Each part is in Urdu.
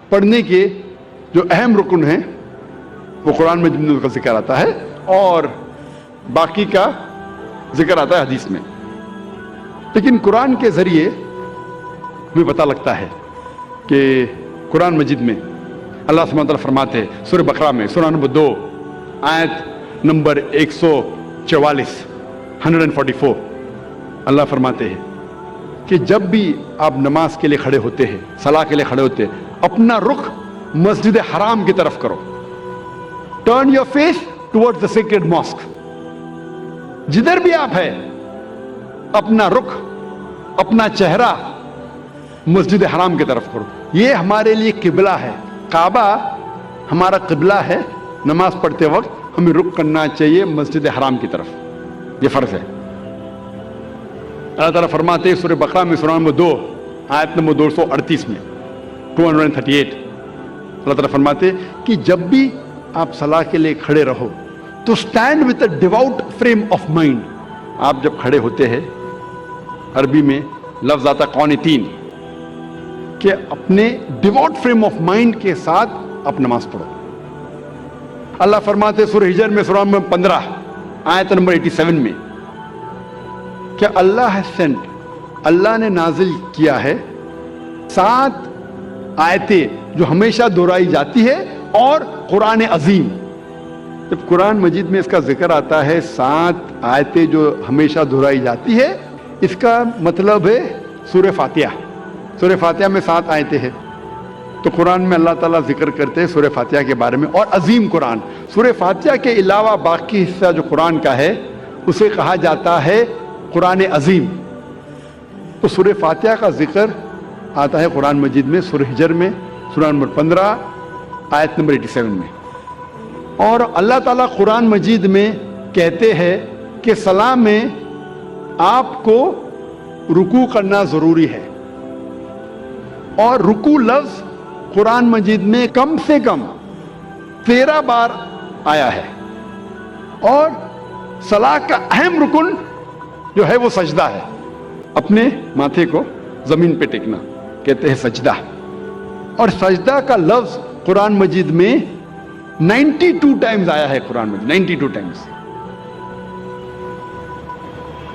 پڑھنے کے جو اہم رکن ہیں وہ قرآن مجید میں کا ذکر آتا ہے اور باقی کا ذکر آتا ہے حدیث میں. لیکن قرآن کے ذریعے ہمیں پتہ لگتا ہے کہ قرآن مجید میں اللہ سبحانہ وتعالیٰ فرماتے ہیں سورہ بقرہ میں سورہ نمبر 2 آیت نمبر 144 144 اللہ فرماتے ہیں کہ جب بھی آپ نماز کے لیے کھڑے ہوتے ہیں, صلاح کے لیے کھڑے ہوتے ہیں, اپنا رخ مسجد حرام کی طرف کرو. Turn your face toward the sacred mosque. جدھر بھی آپ ہیں اپنا رخ, اپنا چہرہ مسجد حرام کی طرف کرو. یہ ہمارے لیے قبلہ ہے. کعبہ ہمارا قبلہ ہے. نماز پڑھتے وقت ہمیں رخ کرنا چاہیے مسجد حرام کی طرف. یہ فرض ہے. اللہ تعالیٰ فرماتے ہیں سورہ بقرہ میں سورہ نمبر 2 آیت نمبر 238 میں 238 اللہ تعالیٰ فرماتے ہیں کہ جب بھی آپ صلاح کے لیے کھڑے رہو تو stand with a ڈیوٹ frame of mind. آپ جب کھڑے ہوتے ہیں عربی میں لفظ آتا قانتین کہ اپنے ڈیوٹ فریم آف مائنڈ کے ساتھ آپ نماز پڑھو. اللہ فرماتے سورہ ہجر میں سورہ نمبر 15 آیت نمبر 87 میں کہ اللہ has sent, اللہ نے نازل کیا ہے 7 آیتیں جو ہمیشہ دہرائی جاتی ہے اور قرآن عظیم. جب قرآن مجید میں اس کا ذکر آتا ہے 7 آیتیں جو ہمیشہ دہرائی جاتی ہے, اس کا مطلب ہے سورہ فاتحہ. سورہ فاتحہ میں 7 آیتیں ہیں. تو قرآن میں اللہ تعالیٰ ذکر کرتے ہیں سورہ فاتحہ کے بارے میں اور عظیم قرآن. سورہ فاتحہ کے علاوہ باقی حصہ جو قرآن کا ہے اسے کہا جاتا ہے قرآن عظیم. تو سورہ فاتحہ کا ذکر آتا ہے قرآن مجید میں سورہ ہجر میں سورہ نمبر 15 آیت نمبر 87 میں. اور اللہ تعالیٰ قرآن مجید میں کہتے ہیں کہ صلاح میں آپ کو رکوع کرنا ضروری ہے. اور رکوع لفظ قرآن مجید میں کم سے کم 13 بار آیا ہے. اور صلاح کا اہم رکن جو ہے وہ سجدہ ہے. اپنے ماتھے کو زمین پہ ٹیکنا کہتے ہیں سجدہ. اور سجدہ کا لفظ قرآن مجید میں 92 ٹائمز آیا ہے. قرآن مجید 92 ٹائمز.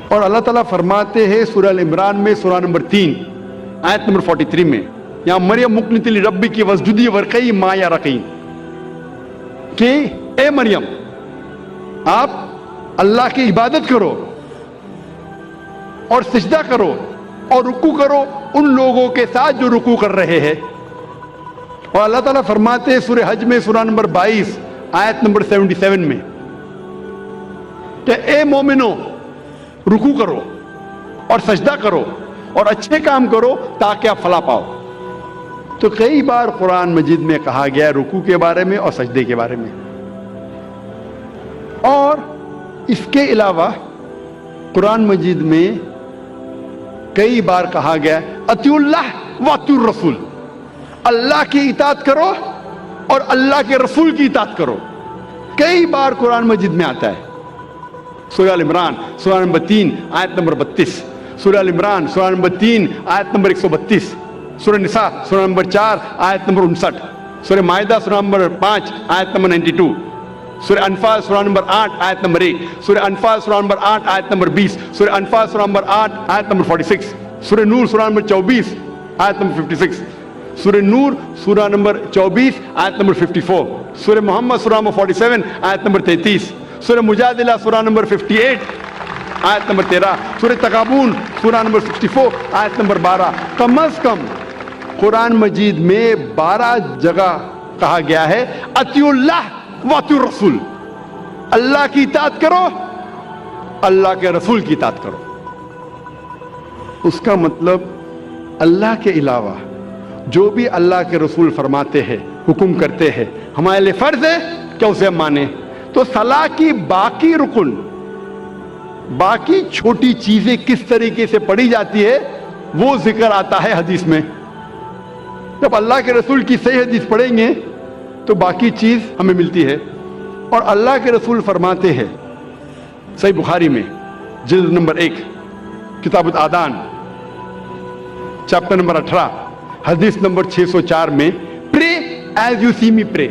اور اللہ تعالیٰ فرماتے ہیں سورہ العمران میں سورہ نمبر 3 آیت نمبر 43 میں یا مریم مقنتی لربی کی وسجدی ورقی ما یا رقی کہ اے مریم آپ اللہ کی عبادت کرو اور سجدہ کرو اور رکوع کرو ان لوگوں کے ساتھ جو رکوع کر رہے ہیں. اور اللہ تعالیٰ فرماتے ہیں سورہ حج میں سورہ نمبر 22 آیت نمبر 77 میں کہ اے مومنو رکوع کرو اور سجدہ کرو اور اچھے کام کرو تاکہ آپ فلاح پاؤ. تو کئی بار قرآن مجید میں کہا گیا رکوع کے بارے میں اور سجدے کے بارے میں. اور اس کے علاوہ قرآن مجید میں کئی بار کہا گیا اطیعوا اللہ واطیعوا الرسول. اللہ کی اطاعت کرو اور اللہ کے رسول کی اطاعت کرو. کئی بار قرآن مجید میں آتا ہے. سورہ العمران سورہ نمبر 3 آیت نمبر 32, سورہ العمران سورہ نمبر 3 آیت نمبر 132, سورہ نساء سورہ نمبر 4 آیت نمبر 59, سورہ مائدہ سورہ نمبر 5 آیت نمبر 92, سورہ انفال سورہ نمبر 8 آیت نمبر 1, سورہ انفال سورہ نمبر 8 آیت نمبر 20, سورہ انفال سورہ نمبر 8 آیت نمبر 46, سورہ نور سورہ نمبر 24 آیت نمبر 56, سورہ نور سورہ نمبر 24 آیت نمبر 54, سورہ محمد سورہ نمبر 47 آیت نمبر 33, سورہ مجادلہ سورہ نمبر 58 آیت نمبر 13, سورہ تغابن سورہ نمبر 64 آیت نمبر 12. کم از کم قرآن مجید میں 12 جگہ کہا گیا ہے اطیعوا اللہ واطیعوا الرسول. اللہ کی اطاعت کرو, اللہ کے رسول کی اطاعت کرو. اس کا مطلب اللہ کے علاوہ جو بھی اللہ کے رسول فرماتے ہیں, حکم کرتے ہیں, ہمارے لیے فرض ہے کہ اسے ہم مانیں. تو صلاح کی باقی رکن, باقی چھوٹی چیزیں کس طریقے سے پڑھی جاتی ہے وہ ذکر آتا ہے حدیث میں. جب اللہ کے رسول کی صحیح حدیث پڑھیں گے تو باقی چیز ہمیں ملتی ہے. اور اللہ کے رسول فرماتے ہیں صحیح بخاری میں جلد نمبر 1 کتاب الآذان چیپٹر نمبر 18 حدیث نمبر 604 میں, پرے as you see me pray.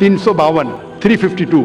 352, 352,